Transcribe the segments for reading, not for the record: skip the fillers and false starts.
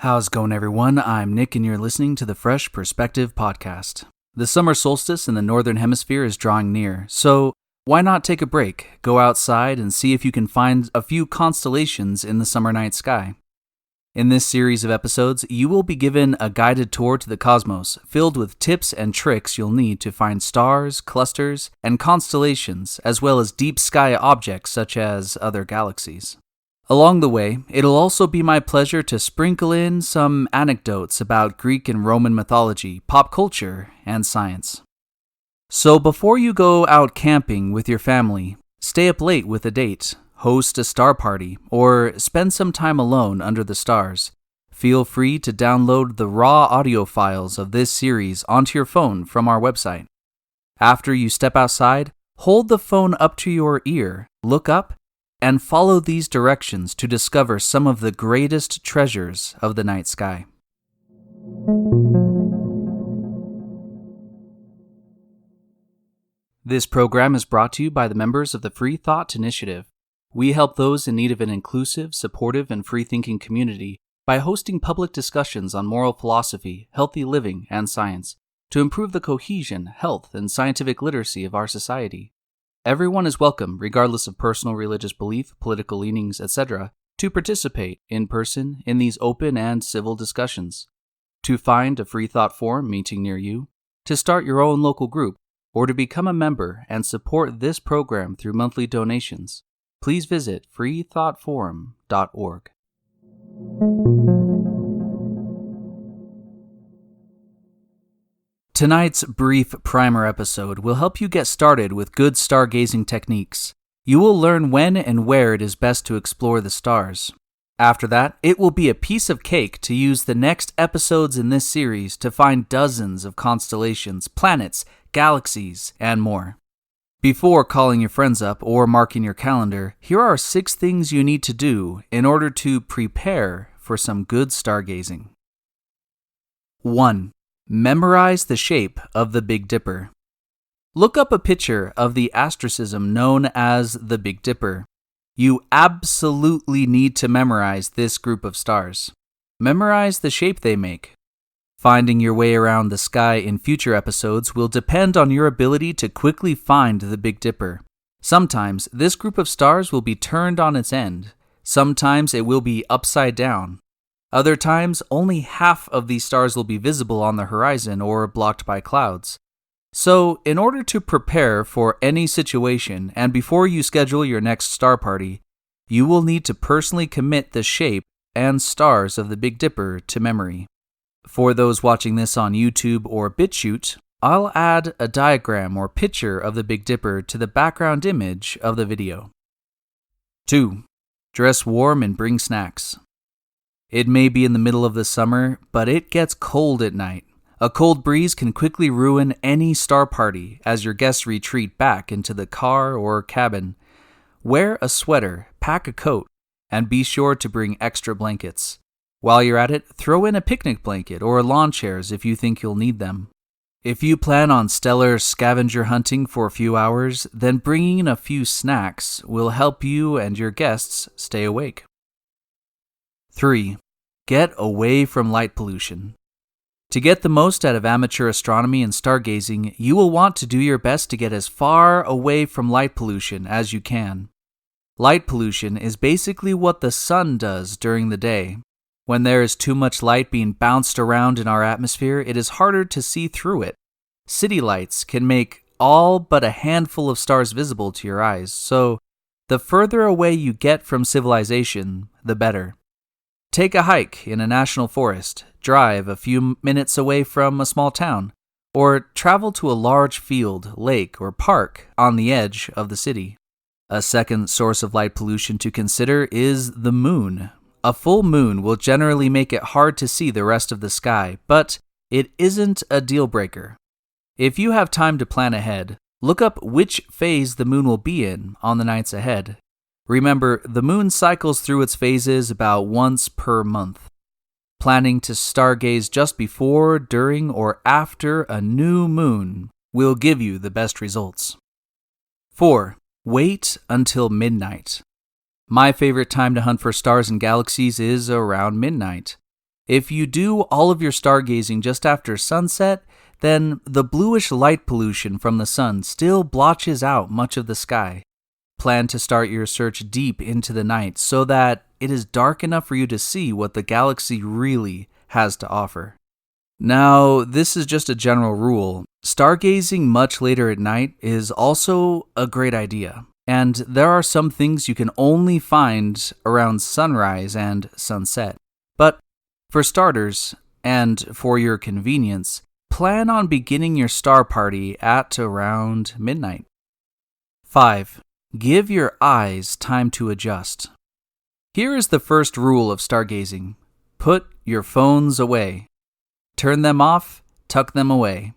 How's it going, everyone? I'm Nick, and you're listening to the Fresh Perspective Podcast. The summer solstice in the Northern Hemisphere is drawing near, so why not take a break, go outside, and see if you can find a few constellations in the summer night sky. In this series of episodes, you will be given a guided tour to the cosmos, filled with tips and tricks you'll need to find stars, clusters, and constellations, as well as deep sky objects such as other galaxies. Along the way, it'll also be my pleasure to sprinkle in some anecdotes about Greek and Roman mythology, pop culture, and science. So before you go out camping with your family, stay up late with a date, host a star party, or spend some time alone under the stars, feel free to download the raw audio files of this series onto your phone from our website. After you step outside, hold the phone up to your ear, look up, and follow these directions to discover some of the greatest treasures of the night sky. This program is brought to you by the members of the Free Thought Initiative. We help those in need of an inclusive, supportive, and free-thinking community by hosting public discussions on moral philosophy, healthy living, and science to improve the cohesion, health, and scientific literacy of our society. Everyone is welcome, regardless of personal religious belief, political leanings, etc., to participate in person in these open and civil discussions. To find a Free Thought Forum meeting near you, to start your own local group, or to become a member and support this program through monthly donations, please visit freethoughtforum.org. Tonight's brief primer episode will help you get started with good stargazing techniques. You will learn when and where it is best to explore the stars. After that, it will be a piece of cake to use the next episodes in this series to find dozens of constellations, planets, galaxies, and more. Before calling your friends up or marking your calendar, here are 6 things you need to do in order to prepare for some good stargazing. 1. Memorize the shape of the Big Dipper. Look up a picture of the asterism known as the Big Dipper. You absolutely need to memorize this group of stars. Memorize the shape they make. Finding your way around the sky in future episodes will depend on your ability to quickly find the Big Dipper. Sometimes this group of stars will be turned on its end. Sometimes it will be upside down. Other times, only half of these stars will be visible on the horizon or blocked by clouds. So, in order to prepare for any situation and before you schedule your next star party, you will need to personally commit the shape and stars of the Big Dipper to memory. For those watching this on YouTube or BitChute, I'll add a diagram or picture of the Big Dipper to the background image of the video. 2. Dress warm and bring snacks. It may be in the middle of the summer, but it gets cold at night. A cold breeze can quickly ruin any star party as your guests retreat back into the car or cabin. Wear a sweater, pack a coat, and be sure to bring extra blankets. While you're at it, throw in a picnic blanket or lawn chairs if you think you'll need them. If you plan on stellar scavenger hunting for a few hours, then bringing in a few snacks will help you and your guests stay awake. 3. Get away from light pollution. To get the most out of amateur astronomy and stargazing, you will want to do your best to get as far away from light pollution as you can. Light pollution is basically what the sun does during the day. When there is too much light being bounced around in our atmosphere, it is harder to see through it. City lights can make all but a handful of stars visible to your eyes, so the further away you get from civilization, the better. Take a hike in a national forest, drive a few minutes away from a small town, or travel to a large field, lake, or park on the edge of the city. A second source of light pollution to consider is the moon. A full moon will generally make it hard to see the rest of the sky, but it isn't a deal breaker. If you have time to plan ahead, look up which phase the moon will be in on the nights ahead. Remember, the moon cycles through its phases about once per month. Planning to stargaze just before, during, or after a new moon will give you the best results. 4. Wait until midnight. My favorite time to hunt for stars and galaxies is around midnight. If you do all of your stargazing just after sunset, then the bluish light pollution from the sun still blotches out much of the sky. Plan to start your search deep into the night so that it is dark enough for you to see what the galaxy really has to offer. Now, this is just a general rule. Stargazing much later at night is also a great idea, and there are some things you can only find around sunrise and sunset. But for starters, and for your convenience, plan on beginning your star party at around midnight. 5. Give your eyes time to adjust. Here is the first rule of stargazing. Put your phones away. Turn them off, tuck them away.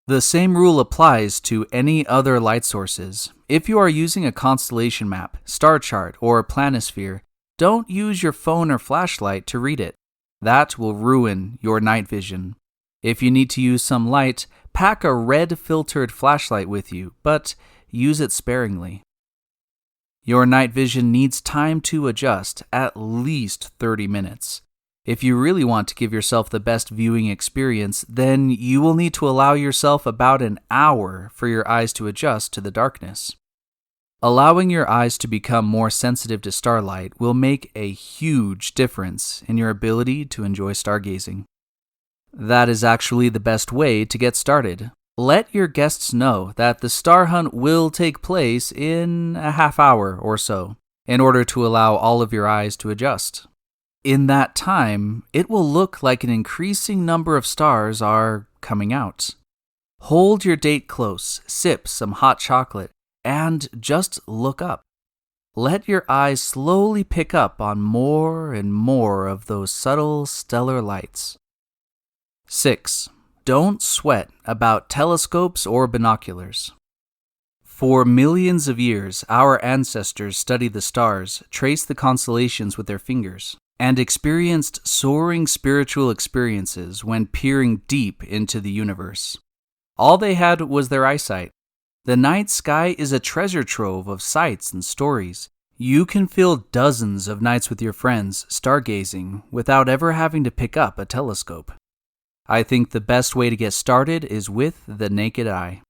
The same rule applies to any other light sources. If you are using a constellation map, star chart, or planisphere, don't use your phone or flashlight to read it. That will ruin your night vision. If you need to use some light, pack a red-filtered flashlight with you, but use it sparingly. Your night vision needs time to adjust, at least 30 minutes. If you really want to give yourself the best viewing experience, then you will need to allow yourself about an hour for your eyes to adjust to the darkness. Allowing your eyes to become more sensitive to starlight will make a huge difference in your ability to enjoy stargazing. That is actually the best way to get started. Let your guests know that the star hunt will take place in a half hour or so, in order to allow all of your eyes to adjust. In that time, it will look like an increasing number of stars are coming out. Hold your date close, sip some hot chocolate, and just look up. Let your eyes slowly pick up on more and more of those subtle stellar lights. 6. Don't sweat about telescopes or binoculars. For millions of years, our ancestors studied the stars, traced the constellations with their fingers, and experienced soaring spiritual experiences when peering deep into the universe. All they had was their eyesight. The night sky is a treasure trove of sights and stories. You can fill dozens of nights with your friends stargazing without ever having to pick up a telescope. I think the best way to get started is with the naked eye.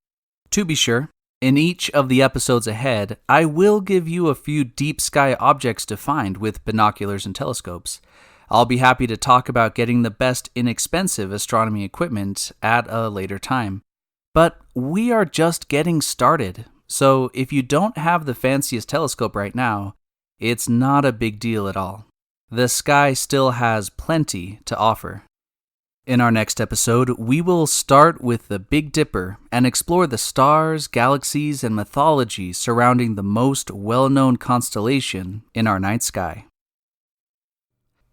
To be sure, in each of the episodes ahead, I will give you a few deep sky objects to find with binoculars and telescopes. I'll be happy to talk about getting the best inexpensive astronomy equipment at a later time. But we are just getting started, so if you don't have the fanciest telescope right now, it's not a big deal at all. The sky still has plenty to offer. In our next episode, we will start with the Big Dipper and explore the stars, galaxies, and mythology surrounding the most well-known constellation in our night sky.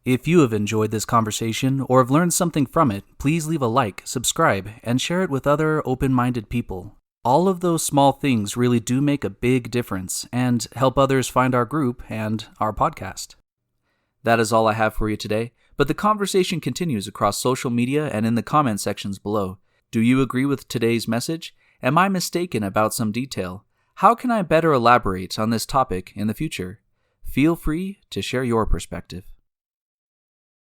If you have enjoyed this conversation or have learned something from it, please leave a like, subscribe, and share it with other open-minded people. All of those small things really do make a big difference and help others find our group and our podcast. That is all I have for you today. But the conversation continues across social media and in the comment sections below. Do you agree with today's message? Am I mistaken about some detail? How can I better elaborate on this topic in the future? Feel free to share your perspective.